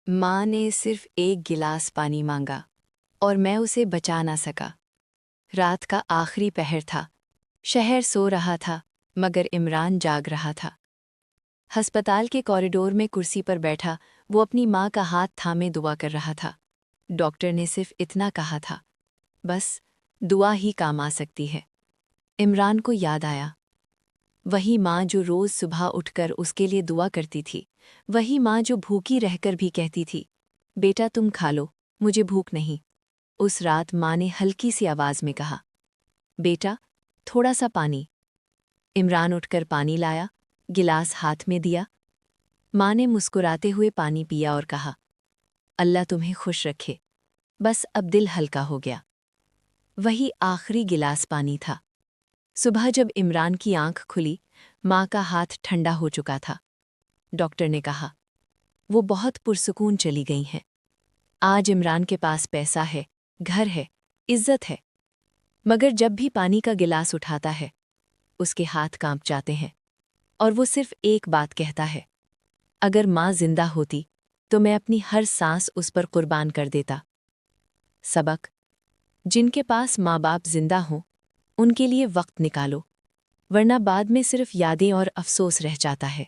माँ ने सिर्फ एक गिलास पानी मांगा और मैं उसे बचा ना सका। रात का आखिरी पहर था। शहर सो रहा था मगर इमरान जाग रहा था। अस्पताल के कॉरिडोर में कुर्सी पर बैठा वो अपनी माँ का हाथ थामे दुआ कर रहा था। डॉक्टर ने सिर्फ इतना कहा था, बस दुआ ही काम आ सकती है। इमरान को याद आया, वही माँ जो रोज़ सुबह उठकर उसके लिए दुआ करती थी, वही माँ जो भूखी रहकर भी कहती थी, बेटा तुम खा लो, मुझे भूख नहीं। उस रात माँ ने हल्की सी आवाज़ में कहा, बेटा थोड़ा सा पानी। इमरान उठकर पानी लाया, गिलास हाथ में दिया। माँ ने मुस्कुराते हुए पानी पिया और कहा, अल्लाह तुम्हें खुश रखे। बस अब दिल हल्का हो गया। वही आखिरी गिलास पानी था। सुबह जब इमरान की आंख खुली, माँ का हाथ ठंडा हो चुका था। डॉक्टर ने कहा, वो बहुत पुरसुकून चली गई हैं। आज इमरान के पास पैसा है, घर है, इज्जत है, मगर जब भी पानी का गिलास उठाता है उसके हाथ कांप जाते हैं और वो सिर्फ एक बात कहता है, अगर माँ जिंदा होती तो मैं अपनी हर सांस उस पर कुर्बान कर देता। सबक, जिनके पास माँ बाप जिंदा हों उनके लिए वक्त निकालो, वरना बाद में सिर्फ यादें और अफसोस रह जाता है।